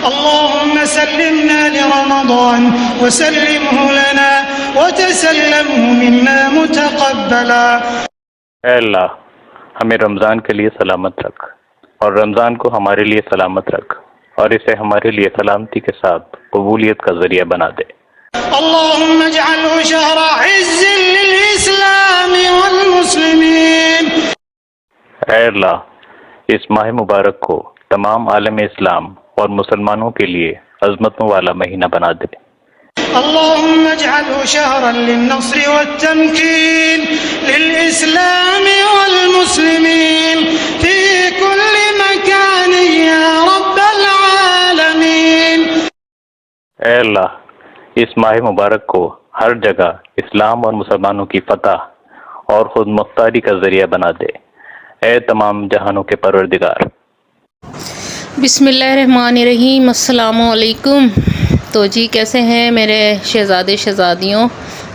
अल्लाहुम्मा सल्लिमना लिरमज़ान वसल्लिमहु लना वतसल्लमहु मिन्ना मुतक़ब्बला। ऐ अल्लाह, हमें रमज़ान के लिए सलामत रख और रमज़ान को हमारे लिए सलामत रख और इसे हमारे लिए सलामती के साथ कबूलियत का ज़रिया बना दे। अल्लाहुम्मा इजअलहु शहरा इज़्ज़िन लिल-इस्लाम वल मुस्लिमीन। ऐ अल्लाह, इस माह मुबारक को तमाम आलम इस्लाम और मुसलमानों के लिए अज़मतों वाला महीना बना दे। अल्लाहुम्मा इजअलहु शहरन लिन-नस्र वत-तमकीन लिल-इस्लाम वल मुस्लिमीन फी कुल्लि मकान या रब्बल आलमीन। ऐ अल्लाह, इस माह मुबारक को हर जगह इस्लाम और मुसलमानों की फतह और खुद मुख्तारी का ज़रिया बना दे। ऐ तमाम जहानों के परवरदिगार। बिस्मिल्लाहिर्रहमानिर्रहीम। अस्सलामु अलैकुम। तो जी कैसे हैं मेरे शहज़ादे शहज़ादियों,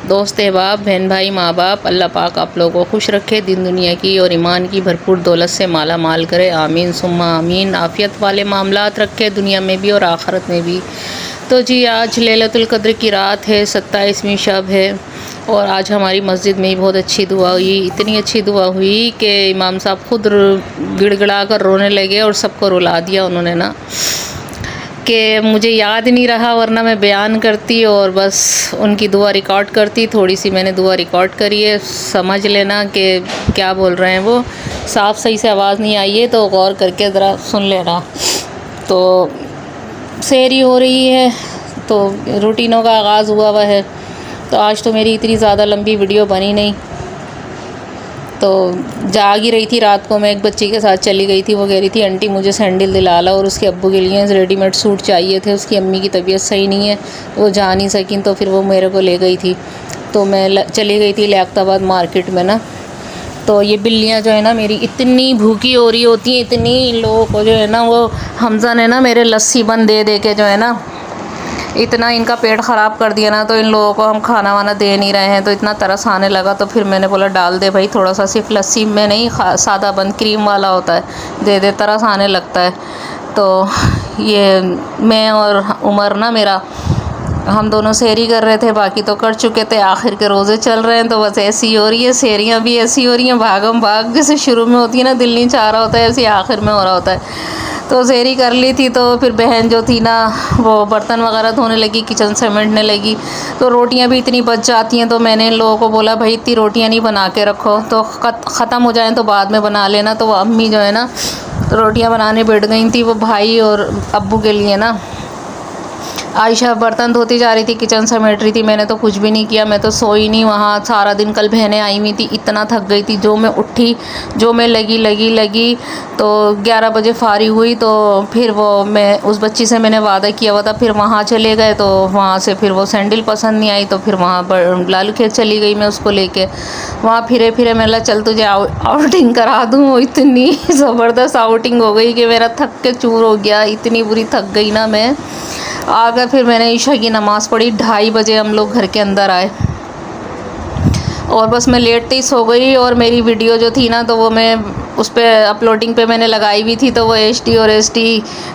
दोस्त अहबाब, बहन भाई, माँ बाप। अल्लाह पाक आप लोगों को खुश रखे, दिन दुनिया की और ईमान की भरपूर दौलत से माला माल करे। आमीन सुम्मा आमीन। आफ़ियत वाले मामलात रखे दुनिया में भी और आखिरत में भी। तो जी आज लैलतुल क़द्र की रात है, 27वीं शब है और आज हमारी मस्जिद में ही बहुत अच्छी दुआ हुई। इतनी अच्छी दुआ हुई कि इमाम साहब खुद गिड़गिड़ा कर रोने लगे और सबको रुला दिया उन्होंने ना, कि मुझे याद नहीं रहा वरना मैं बयान करती और बस उनकी दुआ रिकॉर्ड करती। थोड़ी सी मैंने दुआ रिकॉर्ड करी है, समझ लेना कि क्या बोल रहे हैं वो। साफ़ सही से आवाज़ नहीं आई है तो गौर करके ज़रा सुन लेना। तो सहरी हो रही है तो रूटीनों का आगाज़ हुआ है। तो आज तो मेरी इतनी ज़्यादा लंबी वीडियो बनी नहीं, तो जाग ही रही थी रात को। मैं एक बच्ची के साथ चली गई थी, वो कह रही थी आंटी मुझे सैंडल दिला ला, और उसके अब्बू के लिए रेडीमेड सूट चाहिए थे। उसकी अम्मी की तबीयत सही नहीं है, वो जा नहीं सकी, तो फिर वो मेरे को ले गई थी। तो मैं चली गई थी लियाकताबाद मार्केट में ना। तो ये बिल्लियाँ जो है ना मेरी इतनी भूखी हो रही होती हैं, इतनी इन लोगों को जो है ना, वो हमज़ा ने ना मेरे लस्सी बन दे दे के जो है ना इतना इनका पेट ख़राब कर दिया ना, तो इन लोगों को हम खाना वाना दे नहीं रहे हैं। तो इतना तरस आने लगा, तो फिर मैंने बोला डाल दे भाई थोड़ा सा, सिर्फ लस्सी में नहीं, सादा बंद क्रीम वाला होता है, दे दे, तरस आने लगता है। तो ये मैं और उमर ना मेरा, हम दोनों सहरी कर रहे थे, बाकी तो कर चुके थे। आखिर के रोज़े चल रहे हैं तो बस ऐसी हो रही है, सहरियाँ भी ऐसी हो रही हैं, भागम भाग जैसे शुरू में होती है ना, दिल नहीं चाह रहा होता है, ऐसे आखिर में हो रहा होता है। तो सहरी कर ली थी, तो फिर बहन जो थी ना वो बर्तन वगैरह धोने लगी, किचन समेटने लगी। तो रोटियां भी इतनी बच जाती हैं, तो मैंने इन लोगों को बोला भाई इतनी रोटियां नहीं बना के रखो, तो ख़त्म हो जाएं तो बाद में बना लेना। तो वो अम्मी जो है ना रोटियां बनाने बैठ गई थी, वो भाई और अब्बू के लिए ना। आयशा बर्तन धोती जा रही थी, किचन समेट रही थी। मैंने तो कुछ भी नहीं किया, मैं तो सोई नहीं वहाँ सारा दिन। कल बहनें आई हुई थी, इतना थक गई थी। जो मैं उठी, जो मैं लगी तो 11 बजे फारिग हुई। तो फिर वो मैं उस बच्ची से मैंने वादा किया हुआ था, फिर वहाँ चले गए। तो वहाँ से फिर वो सैंडल पसंद नहीं आई, तो फिर वहाँ पर लालू खेत चली गई मैं उसको लेके। वहाँ फिरे मैंने चल तुझे आउटिंग करा दूँ। वो इतनी ज़बरदस्त आउटिंग हो गई कि मेरा थक के चूर हो गया, इतनी बुरी थक गई ना मैं। आ गए, फिर मैंने ईशा की नमाज़ पढ़ी, 2:30 बजे हम लोग घर के अंदर आए और बस मैं लेटते ही सो गई। और मेरी वीडियो जो थी ना, तो वो मैं उस पर अपलोडिंग पे मैंने लगाई हुई थी, तो वो HD और SD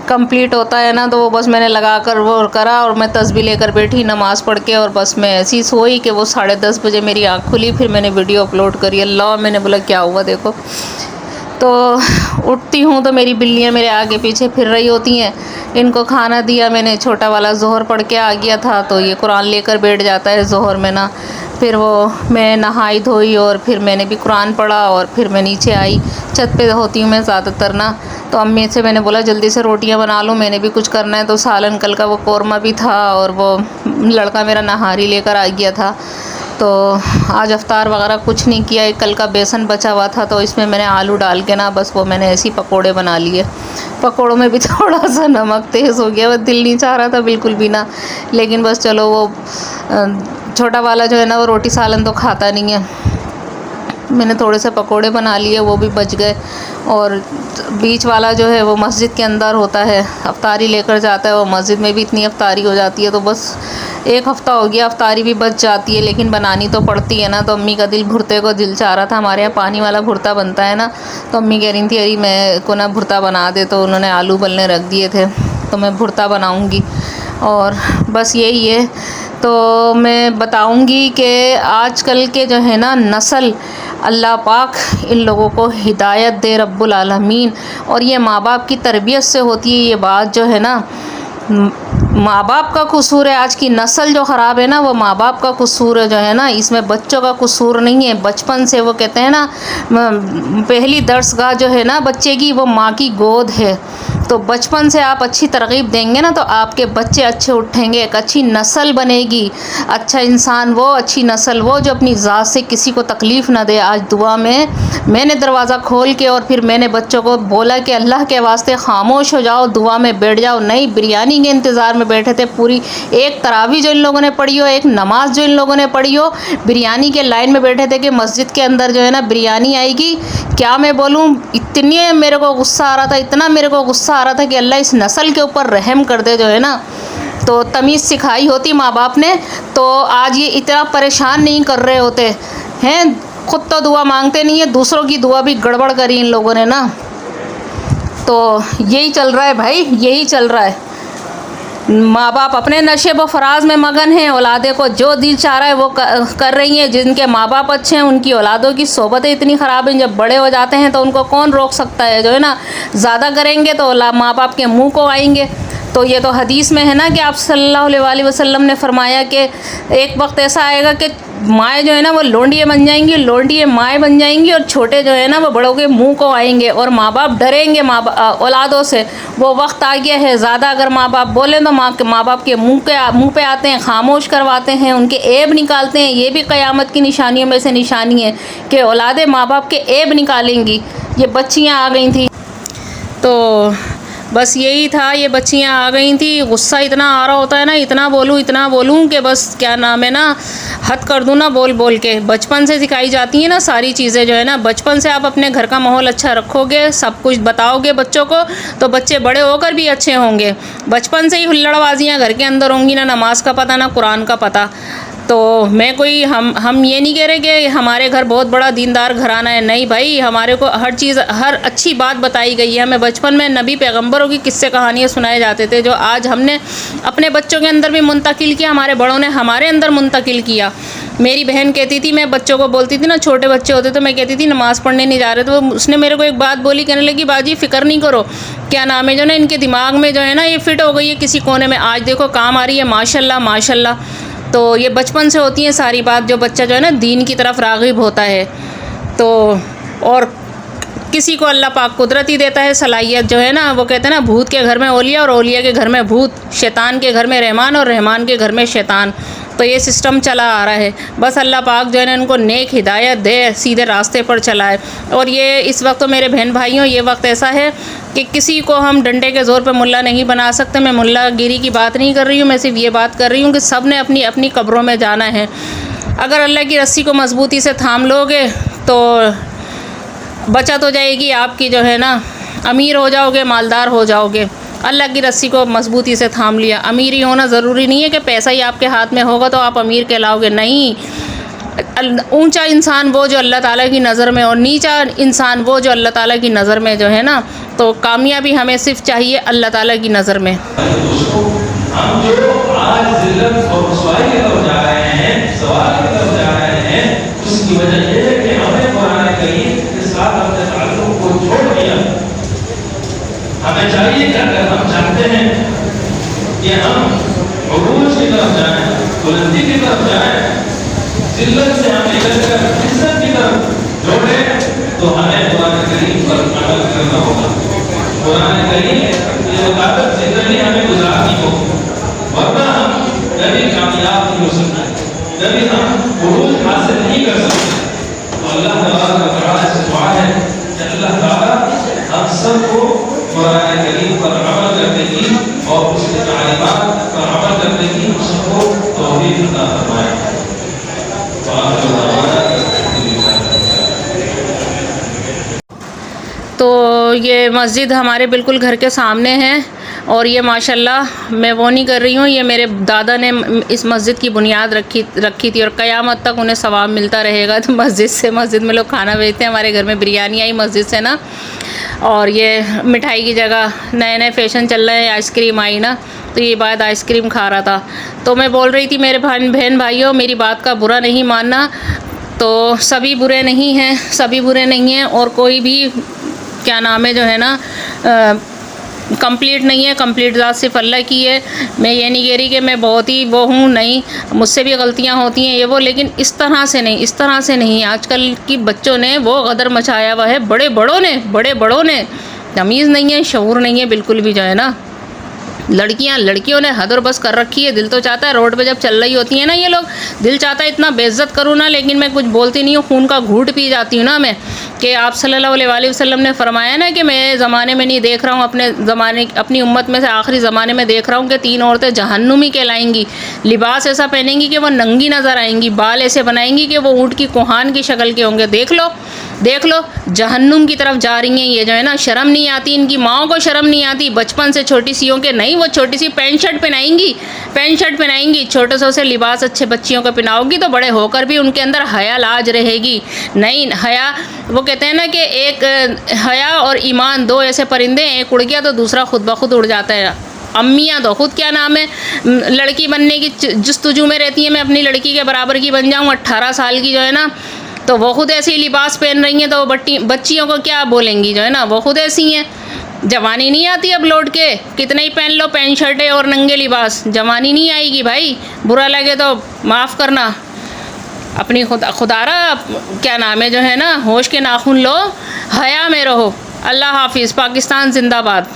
कंप्लीट होता है ना, तो वो बस मैंने लगा कर वो करा और मैं तस्बीह लेकर बैठी नमाज़ पढ़ के, और बस मैं ऐसी सोई कि वो 10:30 बजे मेरी आँख खुली। फिर मैंने वीडियो अपलोड करी। अल्लाह, मैंने बोला क्या हुआ देखो। तो उठती हूँ तो मेरी बिल्लियाँ मेरे आगे पीछे फिर रही होती हैं। इनको खाना दिया मैंने, छोटा वाला ज़ोहर पढ़ के आ गया था, तो ये कुरान लेकर बैठ जाता है ज़ोहर में ना। फिर वो मैं नहाई धोई और फिर मैंने भी कुरान पढ़ा और फिर मैं नीचे आई। छत पे होती हूँ मैं ज़्यादातर ना। तो अम्मी से मैंने बोला जल्दी से रोटियां बना लो, मैंने भी कुछ करना है। तो सालन कल का वो कौरमा भी था और वो लड़का मेरा नहारी लेकर आ गया था। तो आज अफ्तार वगैरह कुछ नहीं किया। एक कल का बेसन बचा हुआ था, तो इसमें मैंने आलू डाल के ना बस वो मैंने ऐसे ही पकोड़े बना लिए। पकोड़ों में भी थोड़ा सा नमक तेज़ हो गया, वो दिल नहीं चाह रहा था बिल्कुल भी ना, लेकिन बस चलो। वो छोटा वाला जो है ना वो रोटी सालन तो खाता नहीं है। मैंने थोड़े से पकोड़े बना लिए, वो भी बच गए। और बीच वाला जो है वो मस्जिद के अंदर होता है, अफ्तारी लेकर जाता है। वो मस्जिद में भी इतनी अफ्तारी हो जाती है, तो बस 1 हफ़्ता हो गया अफ्तारी भी बच जाती है, लेकिन बनानी तो पड़ती है ना। तो अम्मी का दिल भुरते को दिल चाह रहा था। हमारे यहाँ पानी वाला भुरता बनता है ना, तो अम्मी कह रही थी अरे मैं को ना भुरता बना दे, तो उन्होंने आलू उबलने रख दिए थे। तो मैं भुर्ता बनाऊंगी। और बस यही है। तो मैं बताऊंगी कि आजकल के जो है ना नस्ल, अल्लाह पाक इन लोगों को हिदायत दे रब्बुल आलमीन। और ये माँ बाप की तरबियत से होती है ये बात जो है ना, माँ बाप का कसूर है। आज की नस्ल जो ख़राब है ना वो माँ बाप का कसूर है जो है ना, इसमें बच्चों का कसूर नहीं है। बचपन से वो कहते हैं ना, पहली दर्सगाह जो है ना बच्चे की वो माँ की गोद है। तो बचपन से आप अच्छी तरगीब देंगे ना तो आपके बच्चे अच्छे उठेंगे, एक अच्छी नस्ल बनेगी। अच्छा इंसान वो, अच्छी नस्ल वो जो अपनी ज़ात से किसी को तकलीफ़ ना दे। आज दुआ में मैंने दरवाज़ा खोल के और फिर मैंने बच्चों को बोला कि अल्लाह के वास्ते ख़ामोश हो जाओ, दुआ में बैठ जाओ। नहीं, बिरयानी के इंतज़ार में बैठे थे। पूरी एक तरावी जो इन लोगों ने पढ़ी हो, एक नमाज जो इन लोगों ने पढ़ी हो, बिरयानी के लाइन में बैठे थे कि मस्जिद के अंदर जो है ना बिरयानी आएगी। क्या मैं बोलूँ, इतनी मेरे को गुस्सा आ रहा था, इतना मेरे को गुस्सा आ रहा था कि अल्लाह इस नस्ल के ऊपर रहम कर दे जो है ना। तो तमीज़ सिखाई होती माँ बाप ने तो आज ये इतना परेशान नहीं कर रहे होते हैं। खुद तो दुआ मांगते नहीं है, दूसरों की दुआ भी गड़बड़ करी इन लोगों ने ना। तो यही चल रहा है भाई, यही चल रहा है। माँ बाप अपने नशे व फराज में मगन हैं, औलादे को जो दिल चाह रहा है वो कर रही हैं। जिनके माँ बाप अच्छे हैं उनकी औलादों की सोबतें इतनी ख़राब हैं, जब बड़े हो जाते हैं तो उनको कौन रोक सकता है जो है ना। ज़्यादा करेंगे तो माँ बाप के मुंह को आएंगे। तो ये तो हदीस में है ना कि आप सल्लल्लाहु अलैहि वसल्लम ने फरमाया कि एक वक्त ऐसा आएगा कि माएँ जो है ना वो लोंडिये बन जाएंगी, लोंडिये माएँ बन जाएंगी, और छोटे जो है ना वो बड़ों के मुंह को आएंगे और माँ बाप डरेंगे औलादों से। वो वक्त आ गया है। ज़्यादा अगर माँ बाप बोलें तो माँ बाप के मुंह पे आते हैं, खामोश करवाते हैं, उनके ऐब निकालते हैं। ये भी क़यामत की निशानियों में से निशानी है कि औलादें माँ बाप के ऐब निकालेंगी। ये बच्चियाँ आ गई थी तो बस यही था, ये बच्चियाँ आ गई थी। गुस्सा इतना आ रहा होता है ना, इतना बोलूँ कि बस क्या नाम है ना, हद कर दूँ ना बोल बोल के। बचपन से सिखाई जाती हैं ना सारी चीज़ें जो है ना। बचपन से आप अपने घर का माहौल अच्छा रखोगे, सब कुछ बताओगे बच्चों को, तो बच्चे बड़े होकर भी अच्छे होंगे। बचपन से ही हुल्लड़बाजियाँ घर के अंदर होंगी, ना नमाज का पता ना कुरान का पता। तो मैं कोई हम ये नहीं कह रहे कि हमारे घर बहुत बड़ा दीनदार घराना है, नहीं भाई। हमारे को हर चीज़, हर अच्छी बात बताई गई है। हमें बचपन में नबी पैगंबरों की किस्से कहानियाँ सुनाए जाते थे, जो आज हमने अपने बच्चों के अंदर भी मुंतकिल किया, हमारे बड़ों ने हमारे अंदर मुंतकिल किया। मेरी बहन कहती थी, मैं बच्चों को बोलती थी ना, छोटे बच्चे होते तो मैं कहती थी नमाज़ पढ़ने नहीं जा रहे, तो उसने मेरे को एक बात बोली, कहने लगी बाजी फ़िक्र नहीं करो, क्या नाम है जो ना इनके दिमाग में जो है ना ये फ़िट हो गई है किसी कोने में, आज देखो काम आ रही है, माशाल्लाह माशाल्लाह। तो ये बचपन से होती है सारी बात, जो बच्चा जो है ना दीन की तरफ राग़िब होता है। तो और किसी को अल्लाह पाक कुदरती देता है सलाहियत जो है ना, वो कहते हैं ना भूत के घर में औलिया और औलिया के घर में भूत, शैतान के घर में रहमान और रहमान के घर में शैतान। तो ये सिस्टम चला आ रहा है। बस अल्लाह पाक जो है ना इनको नेक हिदायत दे, सीधे रास्ते पर चलाए। और ये इस वक्त तो मेरे बहन भाइयों, ये वक्त ऐसा है कि किसी को हम डंडे के ज़ोर पे मुल्ला नहीं बना सकते। मैं मुल्लागिरी की बात नहीं कर रही हूँ, मैं सिर्फ ये बात कर रही हूँ कि सब ने अपनी अपनी कब्रों में जाना है। अगर अल्लाह की रस्सी को मजबूती से थाम लोगे तो बचत हो जाएगी आपकी, जो है ना अमीर हो जाओगे, मालदार हो जाओगे। अल्लाह की रस्सी को मजबूती से थाम लिया। अमीर ही होना ज़रूरी नहीं है कि पैसा ही आपके हाथ में होगा तो आप अमीर कहलाओगे, नहीं। ऊंचा इंसान वो जो अल्लाह ताला की नज़र में, और नीचा इंसान वो जो अल्लाह ताला की नज़र में जो है ना। तो कामयाबी हमें सिर्फ चाहिए अल्लाह ताला की नज़र में। हम जो आज जिल्लत और रुसवाई की तरफ जा रहे हैं, सवाल की तरफ जा रहे हैं, उसकी वजह यह है कि हमें कुरान करीम के साथ अपने ताल्लुक को छोड़ दिया। हमें चाहिए कि अगर हम चाहते हैं कि हम उरूज की तरफ जाएं, बुलंदी की तरफ जाएं, जिल्लत से हम निकलकर इज्जत की तरफ जोड़े, तो हमें कुरान करीम पर अमल करना होगा। कुरान करीम ये मुताबिक जिंदगी हमें गुजारनी होगी, वरना हम कभी कामयाब नहीं हो सकते, कभी हम उरूज हासिल नहीं कर सकते। तो अल्लाह तआला से दुआ है कि अल्लाह ताला हम सबको कुरान करीम पर अमल करने की और उसके तालीमात पर अमल करने की सबको तौफीक अता फरमाए। तो ये मस्जिद हमारे बिल्कुल घर के सामने है और ये माशाल्लाह मैं वो नहीं कर रही हूँ, ये मेरे दादा ने इस मस्जिद की बुनियाद रखी थी और क़यामत तक उन्हें सवाब मिलता रहेगा। तो मस्जिद में लोग खाना भेजते हैं, हमारे घर में बिरयानी आई मस्जिद से ना, और ये मिठाई की जगह नए नए फैशन चल रहे हैं, आइसक्रीम आई ना, तो ये बाद आइसक्रीम खा रहा था। तो मैं बोल रही थी मेरे बहन भाइयों, मेरी बात का बुरा नहीं मानना, तो सभी बुरे नहीं हैं, सभी बुरे नहीं हैं, और कोई भी क्या नाम है जो है ना कंप्लीट नहीं है। कंप्लीट ज़ात सिर्फ अल्लाह की है। मैं ये नहीं कह रही कि मैं बहुत ही वो हूँ, नहीं, मुझसे भी गलतियाँ होती हैं ये वो, लेकिन इस तरह से नहीं, इस तरह से नहीं। आजकल की बच्चों ने वो गदर मचाया हुआ है, बड़े बड़ों ने तमीज़ नहीं है, शऊर नहीं है बिल्कुल भी जो है ना। लड़कियों ने हद और बस कर रखी है। दिल तो चाहता है रोड पे जब चल रही होती है ना ये लोग, दिल चाहता है इतना बेइज्जत करूँ ना, लेकिन मैं कुछ बोलती नहीं हूँ, खून का घूंट पी जाती हूँ ना मैं, कि आप सल्लल्लाहु अलैहि वसल्लम ने फरमाया ना कि मैं ज़माने में नहीं देख रहा हूँ, अपनी उम्मत में से आखिरी ज़माने में देख रहा हूँ कि 3 औरतें जहन्नुमी कहलाएंगी। लिबास ऐसा पहनेंगी कि वो नंगी नज़र आएंगी, बाल ऐसे बनाएंगी कि वो ऊँट की कोहान की शक्ल के होंगे। देख लो जहन्नुम की तरफ जा रही हैं ये जो है ना। शर्म नहीं आती, इनकी माओं को शर्म नहीं आती। बचपन से छोटी सियों के नहीं, वो छोटी सी पैंट शर्ट पहनाएंगी, छोटे से लिबास अच्छे बच्चियों को पहनाओगी तो बड़े होकर भी उनके अंदर हया लाज रहेगी नहीं। हया, वो कहते हैं ना कि एक हया और ईमान 2 ऐसे परिंदे हैं, एक उड़ गया तो दूसरा खुद ब खुद उड़ जाता है। अम्मियाँ तो खुद क्या नाम है लड़की बनने की जस्तजू में रहती है, मैं अपनी लड़की के बराबर की बन जाऊँ, 18 साल की जो है ना, तो वो खुद ऐसे ही लिबास पहन रही हैं, तो वो बच्चियों को क्या बोलेंगी जो है ना, वो खुद ऐसी हैं। जवानी नहीं आती अब लौट के, कितने ही पहन लो पैंट शर्टें और नंगे लिबास, जवानी नहीं आएगी भाई। बुरा लगे तो माफ़ करना, अपनी खुदारा क्या नाम है जो है ना, होश के नाखून लो, हया में रहो। अल्लाह हाफिज़। पाकिस्तान जिंदाबाद।